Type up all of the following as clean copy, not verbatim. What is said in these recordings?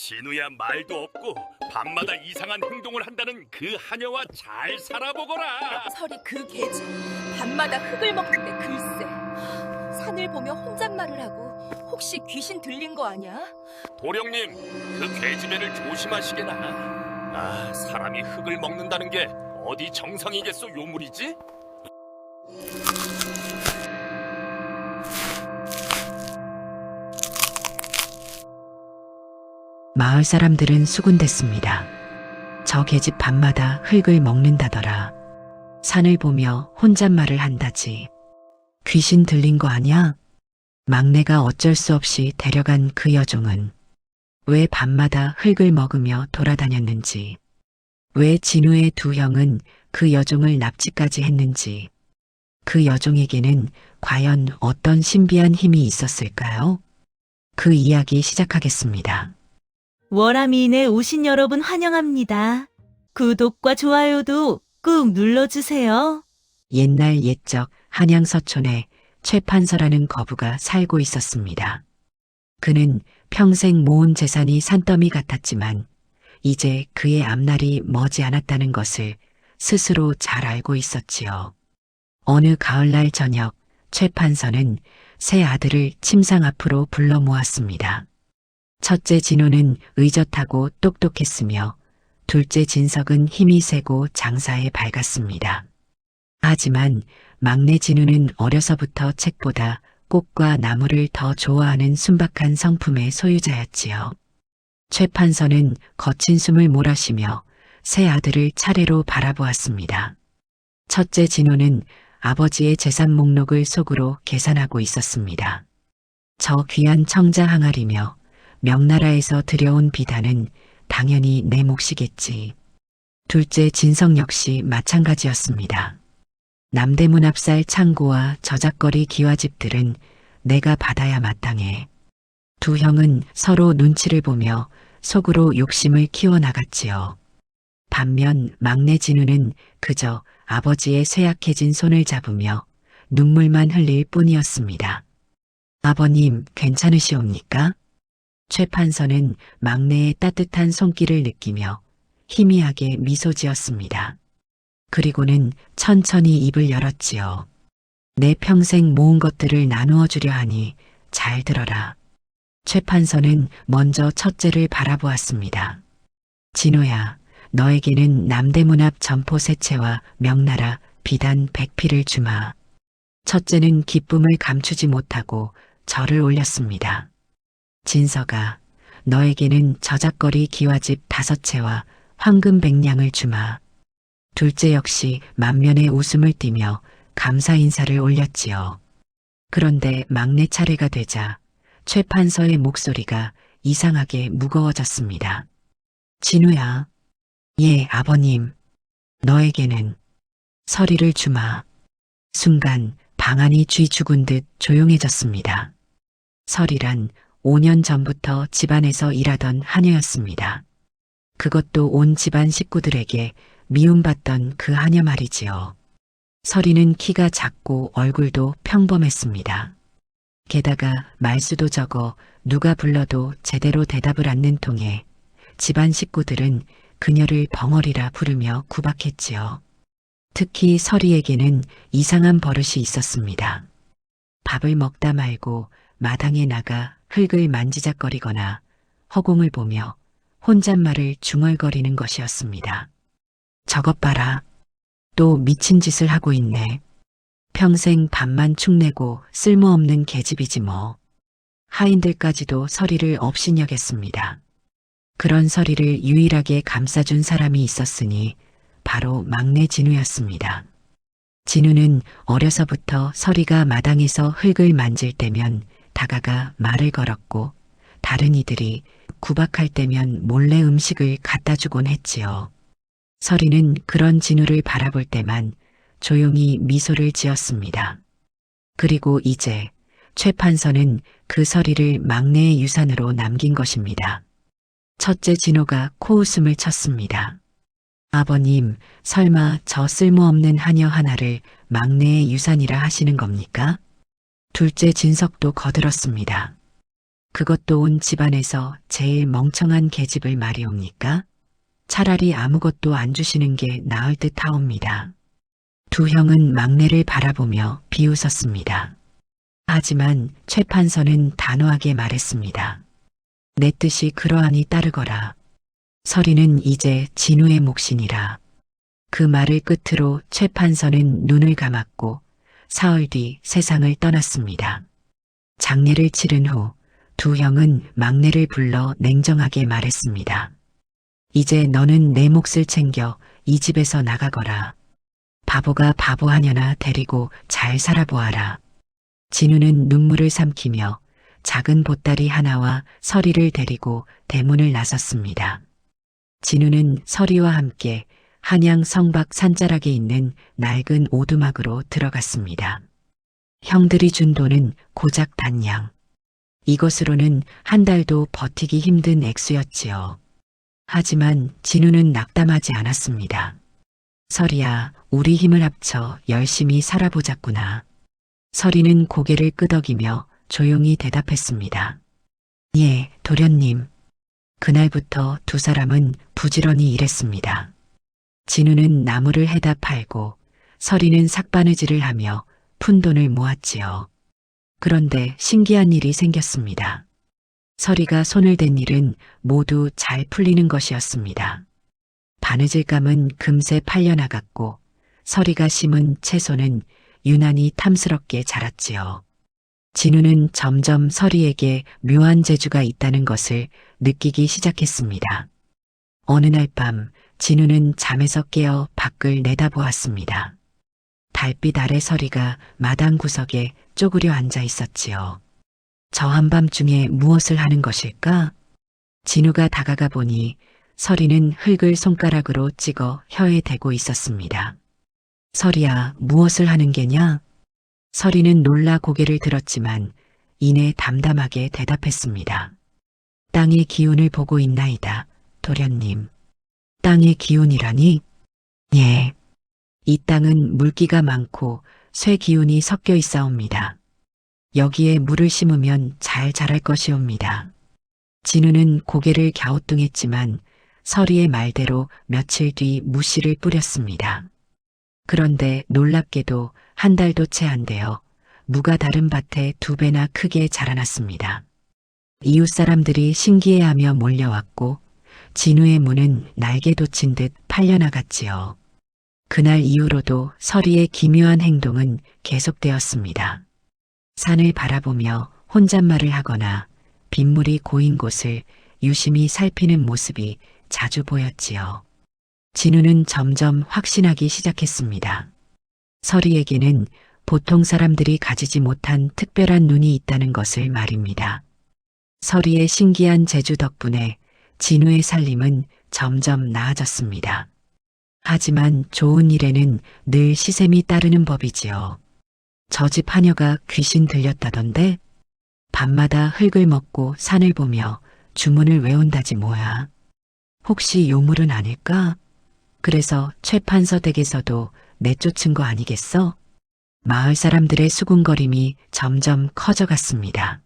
진우야 말도 없고 밤마다 이상한 행동을 한다는 그 하녀와 잘 살아보거라. 설이 그 계집 밤마다 흙을 먹는데 글쎄 산을 보며 혼잣말을 하고 혹시 귀신 들린 거 아냐? 도령님, 그 계집애를 조심하시게나. 아, 사람이 흙을 먹는다는 게 어디 정상이겠소 요물이지? 마을 사람들은 수군댔습니다. 저 계집 밤마다 흙을 먹는다더라. 산을 보며 혼잣말을 한다지. 귀신 들린 거 아냐? 막내가 어쩔 수 없이 데려간 그 여종은 왜 밤마다 흙을 먹으며 돌아다녔는지, 왜 진우의 두 형은 그 여종을 납치까지 했는지, 그 여종에게는 과연 어떤 신비한 힘이 있었을까요? 그 이야기 시작하겠습니다. 워라미인에 오신 여러분 환영합니다. 구독과 좋아요도 꾹 눌러주세요. 옛날 옛적 한양서촌에 최판서라는 거부가 살고 있었습니다. 그는 평생 모은 재산이 산더미 같았지만 이제 그의 앞날이 머지않았다는 것을 스스로 잘 알고 있었지요. 어느 가을날 저녁 최판서는 세 아들을 침상 앞으로 불러 모았습니다. 첫째 진호는 의젓하고 똑똑했으며 둘째 진석은 힘이 세고 장사에 밝았습니다. 하지만 막내 진우는 어려서부터 책보다 꽃과 나무를 더 좋아하는 순박한 성품의 소유자였지요. 최판서는 거친 숨을 몰아쉬며 세 아들을 차례로 바라보았습니다. 첫째 진호는 아버지의 재산 목록을 속으로 계산하고 있었습니다. 저 귀한 청자 항아리며 명나라에서 들여온 비단은 당연히 내 몫이겠지. 둘째 진석 역시 마찬가지였습니다. 남대문 앞살 창고와 저작거리 기와집들은 내가 받아야 마땅해. 두 형은 서로 눈치를 보며 속으로 욕심을 키워나갔지요. 반면 막내 진우는 그저 아버지의 쇠약해진 손을 잡으며 눈물만 흘릴 뿐이었습니다. 아버님, 괜찮으시옵니까? 최판서는 막내의 따뜻한 손길을 느끼며 희미하게 미소 지었습니다. 그리고는 천천히 입을 열었지요. 내 평생 모은 것들을 나누어 주려 하니 잘 들어라. 최판서는 먼저 첫째를 바라보았습니다. 진호야, 너에게는 남대문 앞 점포 세채와 명나라 비단 100피를 주마. 첫째는 기쁨을 감추지 못하고 절을 올렸습니다. 진서가, 너에게는 저작거리 기와집 5채와 황금 100냥을 주마. 둘째 역시 만면에 웃음을 띠며 감사 인사를 올렸지요. 그런데 막내 차례가 되자 최판서의 목소리가 이상하게 무거워졌습니다. 진우야. 예, 아버님. 너에게는 서리를 주마. 순간 방안이 쥐 죽은 듯 조용해졌습니다. 서리란 5년 전부터 집안에서 일하던 하녀였습니다. 그것도 온 집안 식구들에게 미움받던 그 하녀 말이지요. 서리는 키가 작고 얼굴도 평범했습니다. 게다가 말수도 적어 누가 불러도 제대로 대답을 않는 통에 집안 식구들은 그녀를 벙어리라 부르며 구박했지요. 특히 서리에게는 이상한 버릇이 있었습니다. 밥을 먹다 말고 마당에 나가 흙을 만지작거리거나 허공을 보며 혼잣말을 중얼거리는 것이었습니다. 저것 봐라. 또 미친 짓을 하고 있네. 평생 밥만 축내고 쓸모없는 계집이지 뭐. 하인들까지도 서리를 업신여겼습니다. 그런 서리를 유일하게 감싸준 사람이 있었으니 바로 막내 진우였습니다. 진우는 어려서부터 서리가 마당에서 흙을 만질 때면 다가가 말을 걸었고 다른 이들이 구박할 때면 몰래 음식을 갖다 주곤 했지요. 서리는 그런 진우를 바라볼 때만 조용히 미소를 지었습니다. 그리고 이제 최판서는 그 서리를 막내의 유산으로 남긴 것입니다. 첫째 진호가 코웃음을 쳤습니다. 아버님, 설마 저 쓸모없는 하녀 하나를 막내의 유산이라 하시는 겁니까? 둘째 진석도 거들었습니다. 그것도 온 집안에서 제일 멍청한 계집을 말이옵니까? 차라리 아무것도 안 주시는 게 나을 듯 하옵니다. 두 형은 막내를 바라보며 비웃었습니다. 하지만 최 판서는 단호하게 말했습니다. 내 뜻이 그러하니 따르거라. 서리는 이제 진우의 몫이니라. 그 말을 끝으로 최 판서는 눈을 감았고 사흘 뒤 세상을 떠났습니다. 장례를 치른 후 두 형은 막내를 불러 냉정하게 말했습니다. 이제 너는 내 몫을 챙겨 이 집에서 나가거라. 바보가 바보 하녀나 데리고 잘 살아보아라. 진우는 눈물을 삼키며 작은 보따리 하나와 서리를 데리고 대문을 나섰습니다. 진우는 서리와 함께 한양 성박 산자락에 있는 낡은 오두막으로 들어갔습니다. 형들이 준 돈은 고작 단양. 이것으로는 한 달도 버티기 힘든 액수였지요. 하지만 진우는 낙담하지 않았습니다. 서리야, 우리 힘을 합쳐 열심히 살아보자꾸나. 서리는 고개를 끄덕이며 조용히 대답했습니다. 예, 도련님. 그날부터 두 사람은 부지런히 일했습니다. 진우는 나무를 해다 팔고 서리는 삭바느질을 하며 푼돈을 모았지요. 그런데 신기한 일이 생겼습니다. 서리가 손을 댄 일은 모두 잘 풀리는 것이었습니다. 바느질감은 금세 팔려나갔고 서리가 심은 채소는 유난히 탐스럽게 자랐지요. 진우는 점점 서리에게 묘한 재주가 있다는 것을 느끼기 시작했습니다. 어느 날 밤 진우는 잠에서 깨어 밖을 내다보았습니다. 달빛 아래 서리가 마당 구석에 쪼그려 앉아 있었지요. 저 한밤중에 무엇을 하는 것일까? 진우가 다가가 보니 서리는 흙을 손가락으로 찍어 혀에 대고 있었습니다. 서리야, 무엇을 하는 게냐? 서리는 놀라 고개를 들었지만 이내 담담하게 대답했습니다. 땅의 기운을 보고 있나이다, 도련님. 땅의 기운이라니? 예. 이 땅은 물기가 많고 쇠 기운이 섞여 있사옵니다. 여기에 물을 심으면 잘 자랄 것이옵니다. 진우는 고개를 갸우뚱했지만 서리의 말대로 며칠 뒤 무씨를 뿌렸습니다. 그런데 놀랍게도 한 달도 채 안 되어 무가 다른 밭에 2배나 크게 자라났습니다. 이웃 사람들이 신기해하며 몰려왔고 진우의 무는 날개 돋친 듯 팔려나갔지요. 그날 이후로도 서리의 기묘한 행동은 계속되었습니다. 산을 바라보며 혼잣말을 하거나 빗물이 고인 곳을 유심히 살피는 모습이 자주 보였지요. 진우는 점점 확신하기 시작했습니다. 서리에게는 보통 사람들이 가지지 못한 특별한 눈이 있다는 것을 말입니다. 서리의 신기한 재주 덕분에 진우의 살림은 점점 나아졌습니다. 하지만 좋은 일에는 늘 시샘이 따르는 법이지요. 저 집 하녀가 귀신 들렸다던데? 밤마다 흙을 먹고 산을 보며 주문을 외운다지 뭐야. 혹시 요물은 아닐까? 그래서 최 판서 댁에서도 내쫓은 거 아니겠어? 마을 사람들의 수군거림이 점점 커져갔습니다.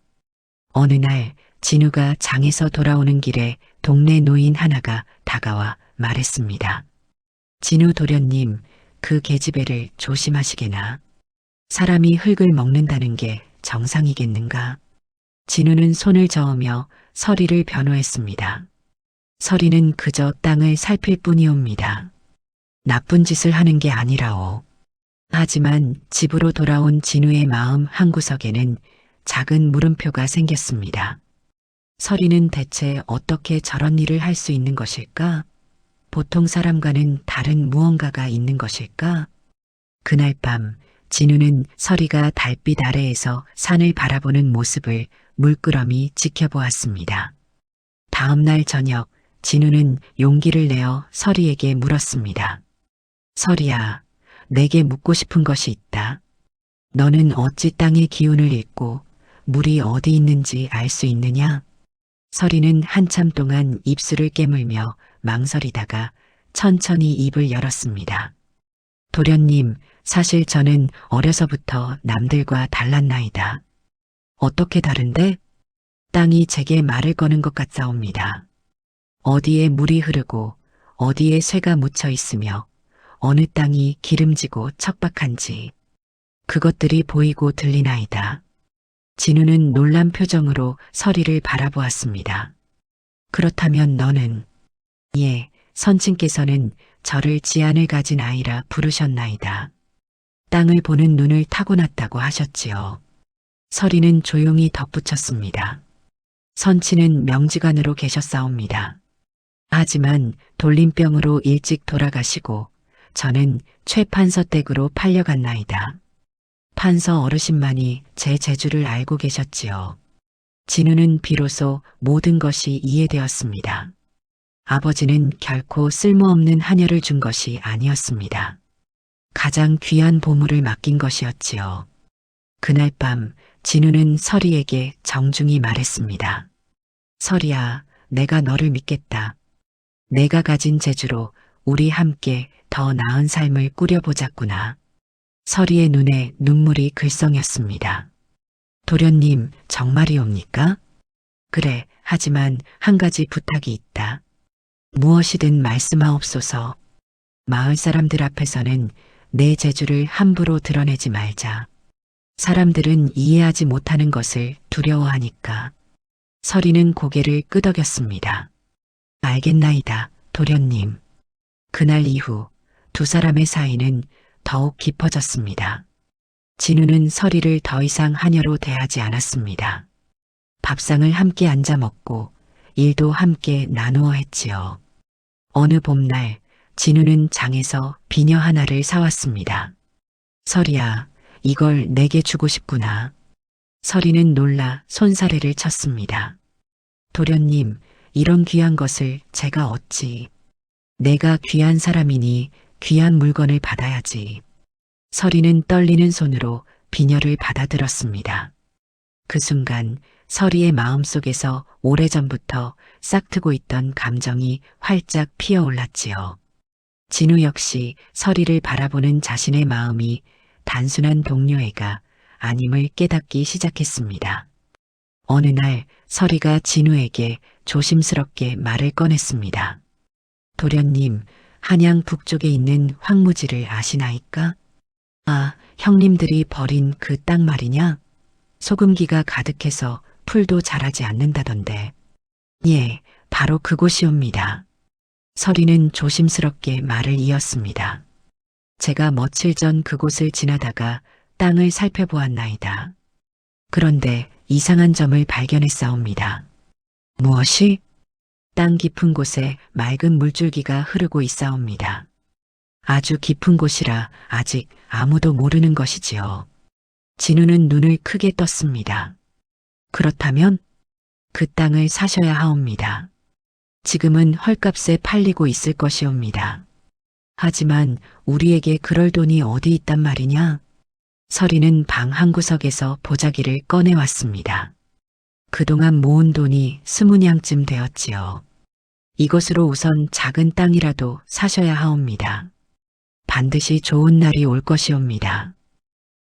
어느 날 진우가 장에서 돌아오는 길에 동네 노인 하나가 다가와 말했습니다. 진우 도련님, 그 계집애를 조심하시게나. 사람이 흙을 먹는다는 게 정상이겠는가? 진우는 손을 저으며 서리를 변호했습니다. 서리는 그저 땅을 살필 뿐이옵니다. 나쁜 짓을 하는 게 아니라오. 하지만 집으로 돌아온 진우의 마음 한구석에는 작은 물음표가 생겼습니다. 서리는 대체 어떻게 저런 일을 할 수 있는 것일까? 보통 사람과는 다른 무언가가 있는 것일까? 그날 밤 진우는 서리가 달빛 아래에서 산을 바라보는 모습을 물끄러미 지켜보았습니다. 다음 날 저녁 진우는 용기를 내어 서리에게 물었습니다. 서리야, 내게 묻고 싶은 것이 있다. 너는 어찌 땅의 기운을 읽고 물이 어디 있는지 알 수 있느냐? 서리는 한참 동안 입술을 깨물며 망설이다가 천천히 입을 열었습니다. 도련님, 사실 저는 어려서부터 남들과 달랐나이다. 어떻게 다른데? 땅이 제게 말을 거는 것 같사옵니다. 어디에 물이 흐르고 어디에 쇠가 묻혀 있으며 어느 땅이 기름지고 척박한지 그것들이 보이고 들리나이다. 진우는 놀란 표정으로 서리를 바라보았습니다. 그렇다면 너는 예, 선친께서는 저를 지안을 가진 아이라 부르셨나이다. 땅을 보는 눈을 타고났다고 하셨지요. 서리는 조용히 덧붙였습니다. 선친은 명지관으로 계셨사옵니다. 하지만 돌림병으로 일찍 돌아가시고 저는 최판서 댁으로 팔려갔나이다. 판서 어르신만이 제 재주를 알고 계셨지요. 진우는 비로소 모든 것이 이해되었습니다. 아버지는 결코 쓸모없는 하녀를 준 것이 아니었습니다. 가장 귀한 보물을 맡긴 것이었지요. 그날 밤 진우는 서리에게 정중히 말했습니다. 서리야, 내가 너를 믿겠다. 내가 가진 재주로 우리 함께 더 나은 삶을 꾸려보자꾸나. 서리의 눈에 눈물이 글썽였습니다. 도련님, 정말이옵니까? 그래, 하지만 한 가지 부탁이 있다. 무엇이든 말씀하옵소서. 마을 사람들 앞에서는 내 재주를 함부로 드러내지 말자. 사람들은 이해하지 못하는 것을 두려워하니까. 서리는 고개를 끄덕였습니다. 알겠나이다, 도련님. 그날 이후 두 사람의 사이는 더욱 깊어졌습니다. 진우는 서리를 더 이상 하녀로 대하지 않았습니다. 밥상을 함께 앉아 먹고 일도 함께 나누어 했지요. 어느 봄날 진우는 장에서 비녀 하나를 사왔습니다. 서리야, 이걸 내게 주고 싶구나. 서리는 놀라 손사래를 쳤습니다. 도련님, 이런 귀한 것을 제가 어찌. 내가 귀한 사람이니 귀한 물건을 받아야지. 서리는 떨리는 손으로 비녀를 받아들었습니다. 그 순간 서리의 마음속에서 오래전부터 싹트고 있던 감정이 활짝 피어올랐지요. 진우 역시 서리를 바라보는 자신의 마음이 단순한 동료애가 아님을 깨닫기 시작했습니다. 어느 날 서리가 진우에게 조심스럽게 말을 꺼냈습니다. 도련님, 한양 북쪽에 있는 황무지를 아시나이까? 아, 형님들이 버린 그 땅 말이냐? 소금기가 가득해서 풀도 자라지 않는다던데. 예, 바로 그곳이옵니다. 서리는 조심스럽게 말을 이었습니다. 제가 며칠 전 그곳을 지나다가 땅을 살펴보았나이다. 그런데 이상한 점을 발견했사옵니다. 무엇이? 땅 깊은 곳에 맑은 물줄기가 흐르고 있사옵니다. 아주 깊은 곳이라 아직 아무도 모르는 것이지요. 진우는 눈을 크게 떴습니다. 그렇다면 그 땅을 사셔야 하옵니다. 지금은 헐값에 팔리고 있을 것이옵니다. 하지만 우리에게 그럴 돈이 어디 있단 말이냐? 서리는 방 한구석에서 보자기를 꺼내왔습니다. 그동안 모은 돈이 20냥쯤 되었지요. 이것으로 우선 작은 땅이라도 사셔야 하옵니다. 반드시 좋은 날이 올 것이옵니다.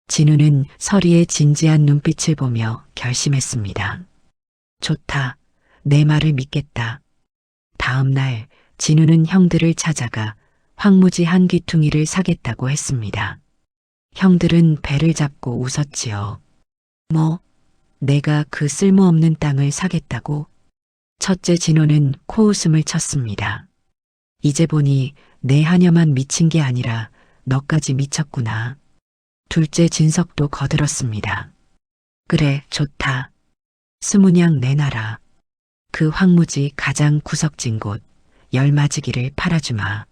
진우는 서리의 진지한 눈빛을 보며 결심했습니다. 좋다. 내 말을 믿겠다. 다음 날 진우는 형들을 찾아가 황무지 한 귀퉁이를 사겠다고 했습니다. 형들은 배를 잡고 웃었지요. 뭐, 내가 그 쓸모없는 땅을 사겠다고? 첫째 진호는 코웃음을 쳤습니다. 이제 보니 내 하녀만 미친 게 아니라 너까지 미쳤구나. 둘째 진석도 거들었습니다. 그래, 좋다. 20냥 내놔라. 그 황무지 가장 구석진 곳 열맞이기를 팔아주마.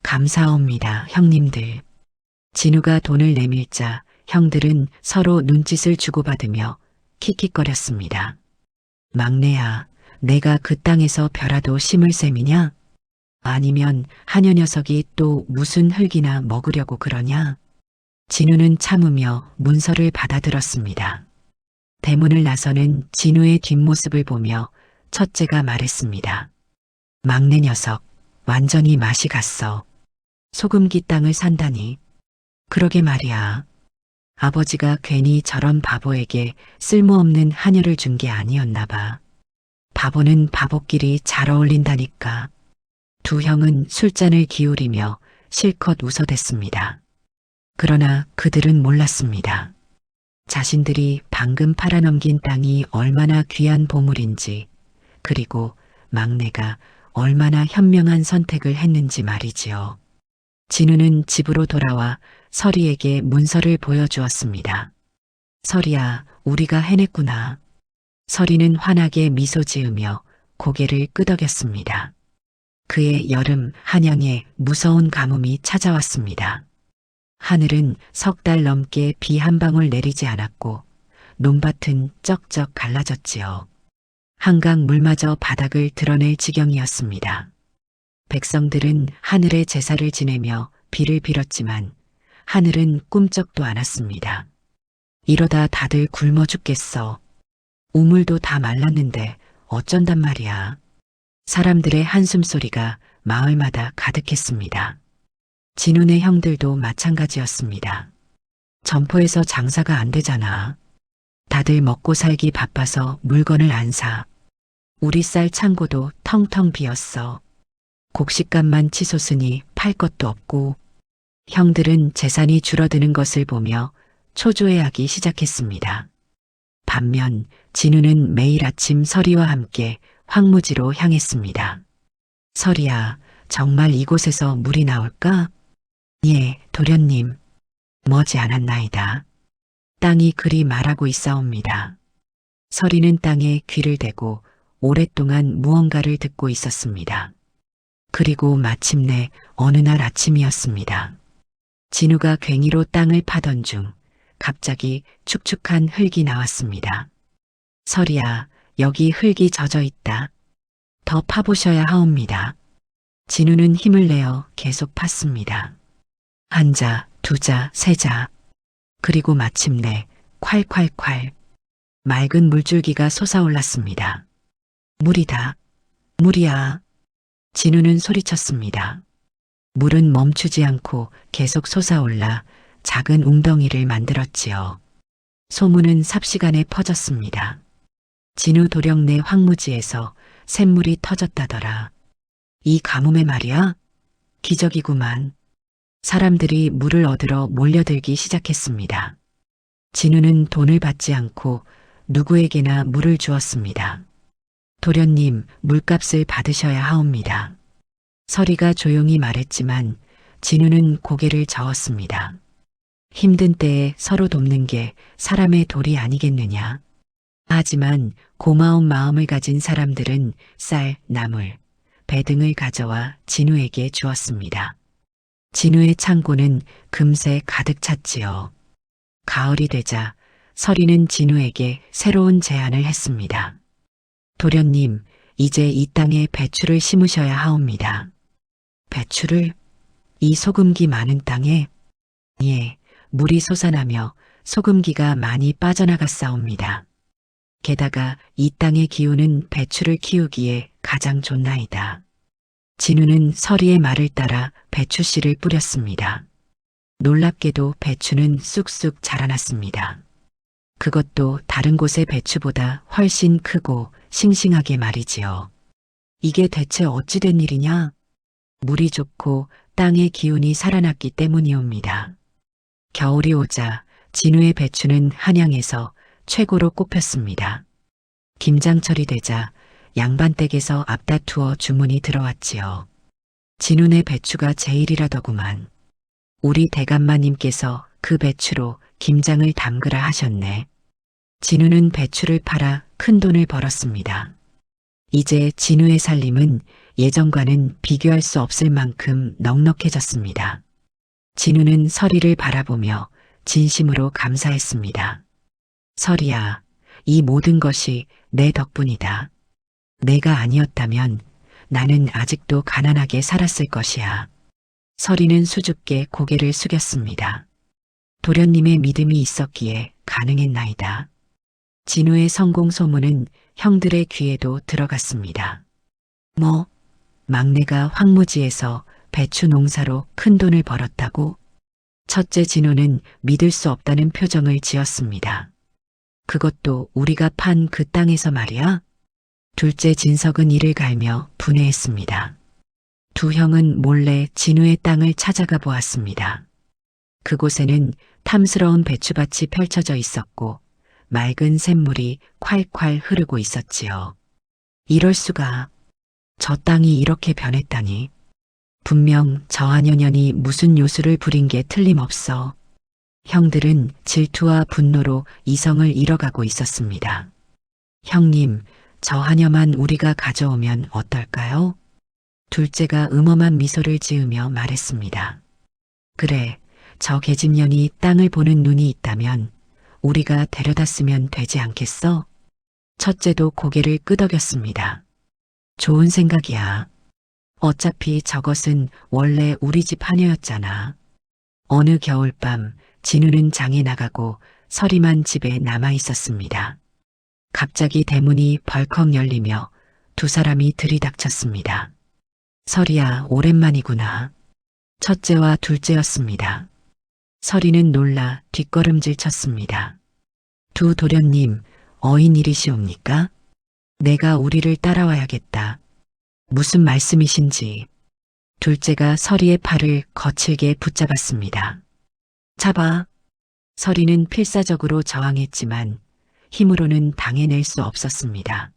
감사합니다, 형님들. 진우가 돈을 내밀자 형들은 서로 눈짓을 주고받으며 킥킥거렸습니다. 막내야, 내가 그 땅에서 벼라도 심을 셈이냐? 아니면 하녀 녀석이 또 무슨 흙이나 먹으려고 그러냐? 진우는 참으며 문서를 받아들었습니다. 대문을 나서는 진우의 뒷모습을 보며 첫째가 말했습니다. 막내 녀석, 완전히 맛이 갔어. 소금기 땅을 산다니. 그러게 말이야. 아버지가 괜히 저런 바보에게 쓸모없는 한여를 준 게 아니었나 봐. 바보는 바보끼리 잘 어울린다니까. 두 형은 술잔을 기울이며 실컷 웃어댔습니다. 그러나 그들은 몰랐습니다. 자신들이 방금 팔아넘긴 땅이 얼마나 귀한 보물인지, 그리고 막내가 얼마나 현명한 선택을 했는지 말이지요. 진우는 집으로 돌아와 서리에게 문서를 보여주었습니다. 서리야, 우리가 해냈구나. 서리는 환하게 미소 지으며 고개를 끄덕였습니다. 그의 여름 한양에 무서운 가뭄이 찾아왔습니다. 하늘은 석 달 넘게 비 한 방울 내리지 않았고 논밭은 쩍쩍 갈라졌지요. 한강 물마저 바닥을 드러낼 지경이었습니다. 백성들은 하늘의 제사를 지내며 비를 빌었지만 하늘은 꿈쩍도 않았습니다. 이러다 다들 굶어 죽겠어. 우물도 다 말랐는데 어쩐단 말이야. 사람들의 한숨소리가 마을마다 가득했습니다. 진훈의 형들도 마찬가지였습니다. 점포에서 장사가 안 되잖아. 다들 먹고 살기 바빠서 물건을 안 사. 우리 쌀 창고도 텅텅 비었어. 곡식값만 치솟으니 팔 것도 없고. 형들은 재산이 줄어드는 것을 보며 초조해하기 시작했습니다. 반면 진우는 매일 아침 서리와 함께 황무지로 향했습니다. 서리야, 정말 이곳에서 물이 나올까? 예, 도련님. 머지 않았나이다. 땅이 그리 말하고 있사옵니다. 서리는 땅에 귀를 대고 오랫동안 무언가를 듣고 있었습니다. 그리고 마침내 어느 날 아침이었습니다. 진우가 괭이로 땅을 파던 중 갑자기 축축한 흙이 나왔습니다. 서리야, 여기 흙이 젖어 있다. 더 파보셔야 하옵니다. 진우는 힘을 내어 계속 팠습니다. 한 자, 두 자, 세 자. 그리고 마침내 콸콸콸 맑은 물줄기가 솟아올랐습니다. 물이다. 물이야. 진우는 소리쳤습니다. 물은 멈추지 않고 계속 솟아올라 작은 웅덩이를 만들었지요. 소문은 삽시간에 퍼졌습니다. 진우 도령네 황무지에서 샘물이 터졌다더라. 이 가뭄에 말이야? 기적이구만. 사람들이 물을 얻으러 몰려들기 시작했습니다. 진우는 돈을 받지 않고 누구에게나 물을 주었습니다. 도련님, 물값을 받으셔야 하옵니다. 서리가 조용히 말했지만 진우는 고개를 저었습니다. 힘든 때에 서로 돕는 게 사람의 도리 아니겠느냐. 하지만 고마운 마음을 가진 사람들은 쌀, 나물, 배 등을 가져와 진우에게 주었습니다. 진우의 창고는 금세 가득 찼지요. 가을이 되자 서리는 진우에게 새로운 제안을 했습니다. 도련님, 이제 이 땅에 배추를 심으셔야 하옵니다. 배추를? 이 소금기 많은 땅에? 예, 물이 솟아나며 소금기가 많이 빠져나갔사옵니다. 게다가 이 땅의 기후는 배추를 키우기에 가장 좋나이다. 진우는 서리의 말을 따라 배추씨를 뿌렸습니다. 놀랍게도 배추는 쑥쑥 자라났습니다. 그것도 다른 곳의 배추보다 훨씬 크고 싱싱하게 말이지요. 이게 대체 어찌 된 일이냐? 물이 좋고 땅의 기운이 살아났기 때문이옵니다. 겨울이 오자 진우의 배추는 한양에서 최고로 꼽혔습니다. 김장철이 되자 양반댁에서 앞다투어 주문이 들어왔지요. 진우네 배추가 제일이라더구만. 우리 대감마님께서 그 배추로 김장을 담그라 하셨네. 진우는 배추를 팔아 큰 돈을 벌었습니다. 이제 진우의 살림은 예전과는 비교할 수 없을 만큼 넉넉해졌습니다. 진우는 서리를 바라보며 진심으로 감사했습니다. 서리야, 이 모든 것이 내 덕분이다. 내가 아니었다면 나는 아직도 가난하게 살았을 것이야. 서리는 수줍게 고개를 숙였습니다. 도련님의 믿음이 있었기에 가능했나이다. 진우의 성공 소문은 형들의 귀에도 들어갔습니다. 뭐, 막내가 황무지에서 배추 농사로 큰 돈을 벌었다고? 첫째 진호는 믿을 수 없다는 표정을 지었습니다. 그것도 우리가 판 그 땅에서 말이야? 둘째 진석은 이를 갈며 분해했습니다. 두 형은 몰래 진우의 땅을 찾아가 보았습니다. 그곳에는 탐스러운 배추밭이 펼쳐져 있었고 맑은 샘물이 콸콸 흐르고 있었지요. 이럴 수가. 저 땅이 이렇게 변했다니. 분명 저 한여년이 무슨 요술을 부린 게 틀림없어. 형들은 질투와 분노로 이성을 잃어가고 있었습니다. 형님, 저 한여만 우리가 가져오면 어떨까요? 둘째가 음험한 미소를 지으며 말했습니다. 그래, 저 계집년이 땅을 보는 눈이 있다면 우리가 데려다 쓰면 되지 않겠어? 첫째도 고개를 끄덕였습니다. 좋은 생각이야. 어차피 저것은 원래 우리 집 하녀였잖아. 어느 겨울밤 진우는 장에 나가고 서리만 집에 남아 있었습니다. 갑자기 대문이 벌컥 열리며 두 사람이 들이닥쳤습니다. 서리야, 오랜만이구나. 첫째와 둘째였습니다. 서리는 놀라 뒷걸음질 쳤습니다. 두 도련님, 어인일이시옵니까? 내가 우리를 따라와야겠다. 무슨 말씀이신지. 둘째가 서리의 팔을 거칠게 붙잡았습니다. 잡아. 서리는 필사적으로 저항했지만 힘으로는 당해낼 수 없었습니다.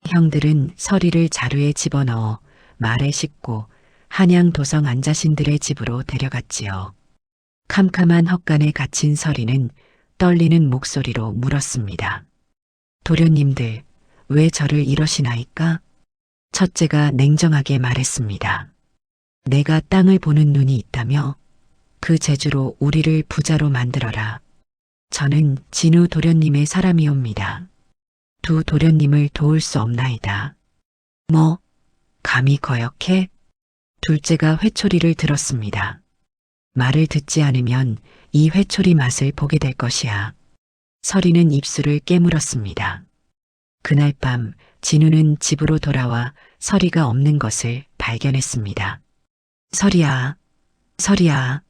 형들은 서리를 자루에 집어넣어 말에 싣고 한양 도성 안자신들의 집으로 데려갔지요. 캄캄한 헛간에 갇힌 서리는 떨리는 목소리로 물었습니다. 도련님들, 왜 저를 이러시나이까? 첫째가 냉정하게 말했습니다. 내가 땅을 보는 눈이 있다며 그 재주로 우리를 부자로 만들어라. 저는 진우 도련님의 사람이옵니다. 두 도련님을 도울 수 없나이다. 뭐? 감히 거역해? 둘째가 회초리를 들었습니다. 말을 듣지 않으면 이 회초리 맛을 보게 될 것이야. 서리는 입술을 깨물었습니다. 그날 밤 진우는 집으로 돌아와 서리가 없는 것을 발견했습니다. 서리야, 서리야.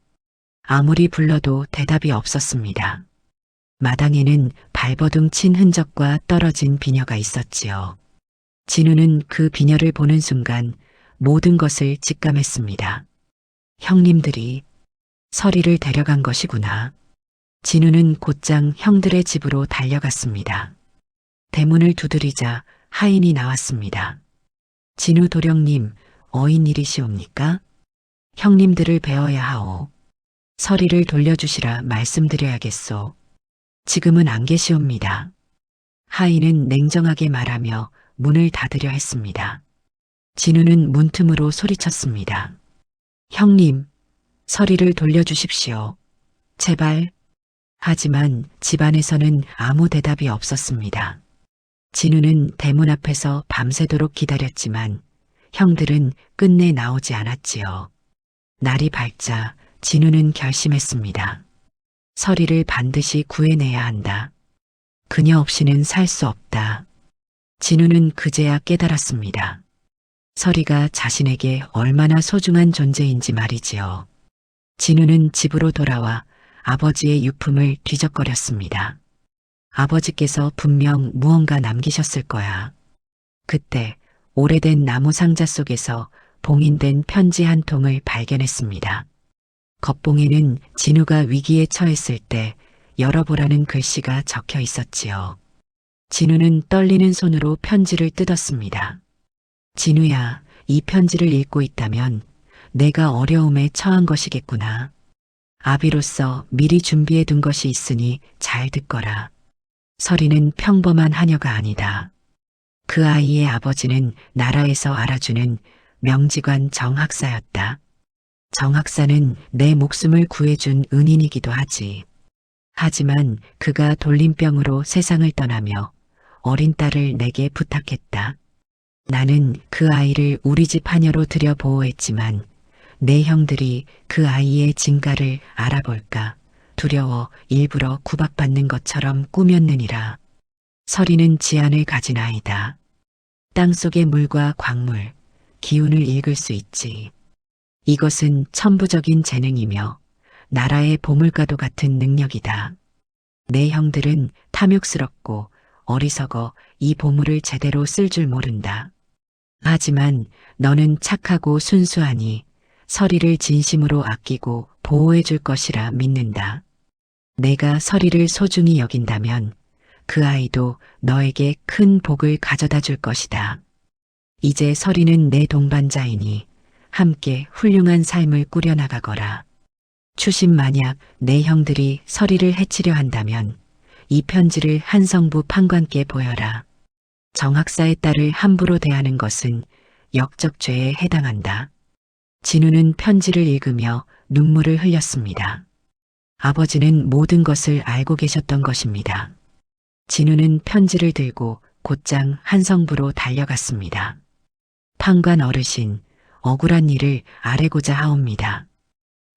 아무리 불러도 대답이 없었습니다. 마당에는 발버둥 친 흔적과 떨어진 비녀가 있었지요. 진우는 그 비녀를 보는 순간 모든 것을 직감했습니다. 형님들이 서리를 데려간 것이구나. 진우는 곧장 형들의 집으로 달려갔습니다. 대문을 두드리자 하인이 나왔습니다. 진우 도령님, 어인일이시옵니까? 형님들을 배워야 하오. 서리를 돌려주시라 말씀드려야겠소. 지금은 안 계시옵니다. 하인은 냉정하게 말하며 문을 닫으려 했습니다. 진우는 문틈으로 소리쳤습니다. 형님, 서리를 돌려주십시오. 제발. 하지만 집안에서는 아무 대답이 없었습니다. 진우는 대문 앞에서 밤새도록 기다렸지만 형들은 끝내 나오지 않았지요. 날이 밝자 진우는 결심했습니다. 서리를 반드시 구해내야 한다. 그녀 없이는 살 수 없다. 진우는 그제야 깨달았습니다. 서리가 자신에게 얼마나 소중한 존재인지 말이지요. 진우는 집으로 돌아와 아버지의 유품을 뒤적거렸습니다. 아버지께서 분명 무언가 남기셨을 거야. 그때 오래된 나무 상자 속에서 봉인된 편지 한 통을 발견했습니다. 겉봉에는 진우가 위기에 처했을 때 열어보라는 글씨가 적혀 있었지요. 진우는 떨리는 손으로 편지를 뜯었습니다. 진우야, 이 편지를 읽고 있다면 내가 어려움에 처한 것이겠구나. 아비로서 미리 준비해 둔 것이 있으니 잘 듣거라. 서리는 평범한 하녀가 아니다. 그 아이의 아버지는 나라에서 알아주는 명지관 정학사였다. 정학사는 내 목숨을 구해준 은인이기도 하지. 하지만 그가 돌림병으로 세상을 떠나며 어린 딸을 내게 부탁했다. 나는 그 아이를 우리 집 하녀로 들여 보호했지만 내 형들이 그 아이의 진가를 알아볼까 두려워 일부러 구박받는 것처럼 꾸몄느니라. 서리는 지안을 가진 아이다. 땅속의 물과 광물, 기운을 읽을 수 있지. 이것은 천부적인 재능이며 나라의 보물과도 같은 능력이다. 내 형들은 탐욕스럽고 어리석어 이 보물을 제대로 쓸 줄 모른다. 하지만 너는 착하고 순수하니 서리를 진심으로 아끼고 보호해 줄 것이라 믿는다. 내가 서리를 소중히 여긴다면 그 아이도 너에게 큰 복을 가져다 줄 것이다. 이제 서리는 내 동반자이니 함께 훌륭한 삶을 꾸려나가거라. 추신 만약 내 형들이 서리를 해치려 한다면 이 편지를 한성부 판관께 보여라. 정학사의 딸을 함부로 대하는 것은 역적죄에 해당한다. 진우는 편지를 읽으며 눈물을 흘렸습니다. 아버지는 모든 것을 알고 계셨던 것입니다. 진우는 편지를 들고 곧장 한성부로 달려갔습니다. 판관 어르신, 억울한 일을 아뢰고자 하옵니다.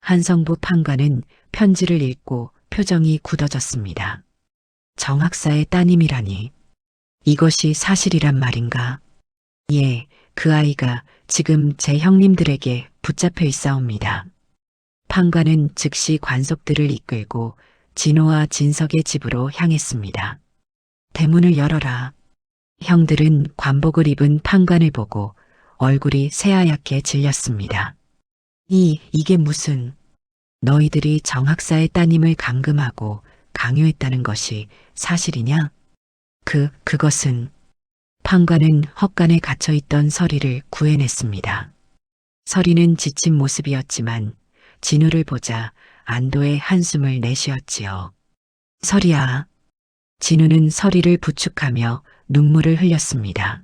한성부 판관은 편지를 읽고 표정이 굳어졌습니다. 정학사의 따님이라니 이것이 사실이란 말인가? 예, 그 아이가 지금 제 형님들에게 붙잡혀 있사옵니다. 판관은 즉시 관속들을 이끌고 진호와 진석의 집으로 향했습니다. 대문을 열어라. 형들은 관복을 입은 판관을 보고 얼굴이 새하얗게 질렸습니다. 이게 무슨... 너희들이 정학사의 따님을 감금하고 강요했다는 것이 사실이냐? 그것은... 판관은 헛간에 갇혀있던 서리를 구해냈습니다. 서리는 지친 모습이었지만 진우를 보자 안도의 한숨을 내쉬었지요. 서리야. 진우는 서리를 부축하며 눈물을 흘렸습니다.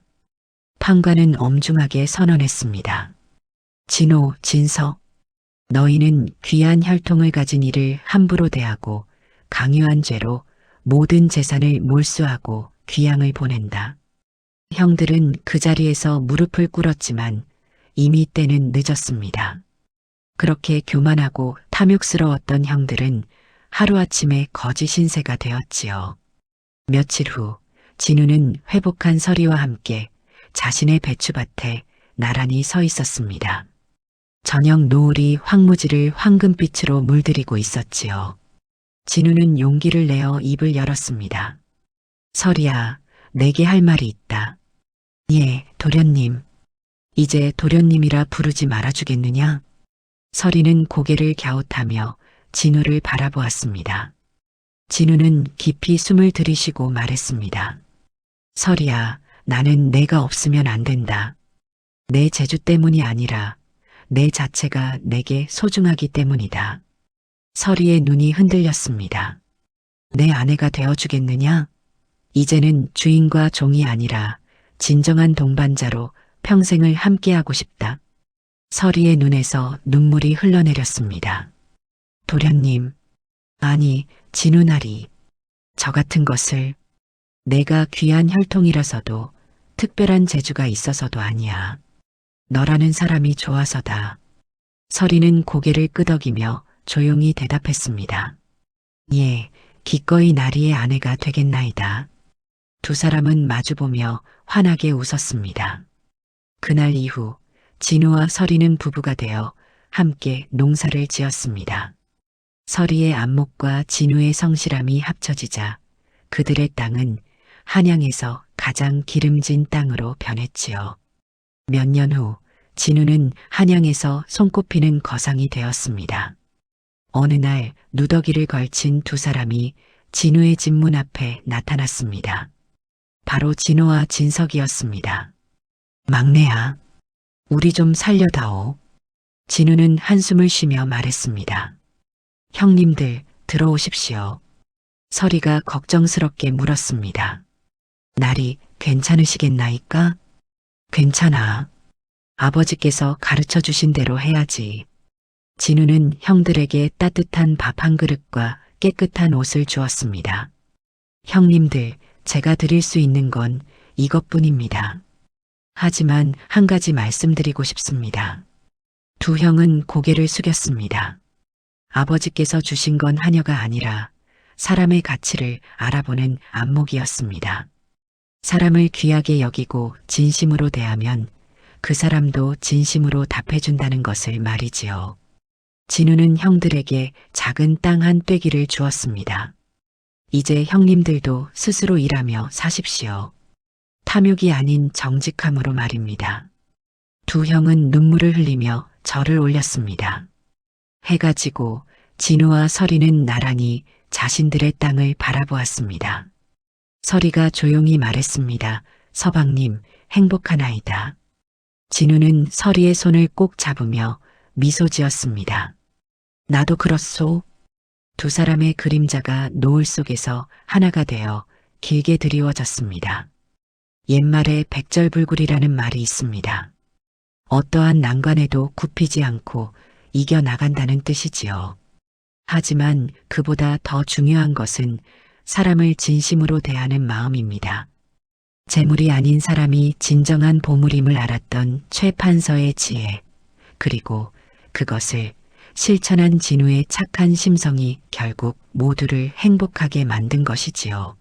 판관은 엄중하게 선언했습니다. 진호, 진석, 너희는 귀한 혈통을 가진 이를 함부로 대하고 강요한 죄로 모든 재산을 몰수하고 귀양을 보낸다. 형들은 그 자리에서 무릎을 꿇었지만 이미 때는 늦었습니다. 그렇게 교만하고 탐욕스러웠던 형들은 하루아침에 거짓 신세가 되었지요. 며칠 후 진우는 회복한 서리와 함께 자신의 배추밭에 나란히 서 있었습니다. 저녁 노을이 황무지를 황금빛으로 물들이고 있었지요. 진우는 용기를 내어 입을 열었습니다. 서리야, 내게 할 말이 있다. 예, 도련님. 이제 도련님이라 부르지 말아주겠느냐? 서리는 고개를 갸웃하며 진우를 바라보았습니다. 진우는 깊이 숨을 들이쉬고 말했습니다. 서리야, 나는 내가 없으면 안 된다. 내 재주 때문이 아니라 내 자체가 내게 소중하기 때문이다. 서리의 눈이 흔들렸습니다. 내 아내가 되어주겠느냐? 이제는 주인과 종이 아니라 진정한 동반자로 평생을 함께하고 싶다. 서리의 눈에서 눈물이 흘러내렸습니다. 도련님, 아니, 진우나리, 저 같은 것을 내가 귀한 혈통이라서도 특별한 재주가 있어서도 아니야. 너라는 사람이 좋아서다. 서리는 고개를 끄덕이며 조용히 대답했습니다. 예, 기꺼이 나리의 아내가 되겠나이다. 두 사람은 마주보며 환하게 웃었습니다. 그날 이후 진우와 서리는 부부가 되어 함께 농사를 지었습니다. 서리의 안목과 진우의 성실함이 합쳐지자 그들의 땅은 한양에서 가장 기름진 땅으로 변했지요. 몇 년 후 진우는 한양에서 손꼽히는 거상이 되었습니다. 어느 날 누더기를 걸친 두 사람이 진우의 집 문 앞에 나타났습니다. 바로 진호와 진석이었습니다. 막내야, 우리 좀 살려다오. 진우는 한숨을 쉬며 말했습니다. 형님들, 들어오십시오. 서리가 걱정스럽게 물었습니다. 날이 괜찮으시겠나이까? 괜찮아. 아버지께서 가르쳐 주신 대로 해야지. 진우는 형들에게 따뜻한 밥 한 그릇과 깨끗한 옷을 주었습니다. 형님들, 제가 드릴 수 있는 건 이것뿐입니다. 하지만 한 가지 말씀드리고 싶습니다. 두 형은 고개를 숙였습니다. 아버지께서 주신 건 하녀가 아니라 사람의 가치를 알아보는 안목이었습니다. 사람을 귀하게 여기고 진심으로 대하면 그 사람도 진심으로 답해준다는 것을 말이지요. 진우는 형들에게 작은 땅 한 떼기를 주었습니다. 이제 형님들도 스스로 일하며 사십시오. 탐욕이 아닌 정직함으로 말입니다. 두 형은 눈물을 흘리며 절을 올렸습니다. 해가 지고 진우와 서리는 나란히 자신들의 땅을 바라보았습니다. 서리가 조용히 말했습니다. 서방님, 행복하나이다. 진우는 서리의 손을 꼭 잡으며 미소 지었습니다. 나도 그렇소. 두 사람의 그림자가 노을 속에서 하나가 되어 길게 드리워졌습니다. 옛말에 백절불굴이라는 말이 있습니다. 어떠한 난관에도 굽히지 않고 이겨나간다는 뜻이지요. 하지만 그보다 더 중요한 것은 사람을 진심으로 대하는 마음입니다. 재물이 아닌 사람이 진정한 보물임을 알았던 최 판서의 지혜, 그리고 그것을 실천한 진우의 착한 심성이 결국 모두를 행복하게 만든 것이지요.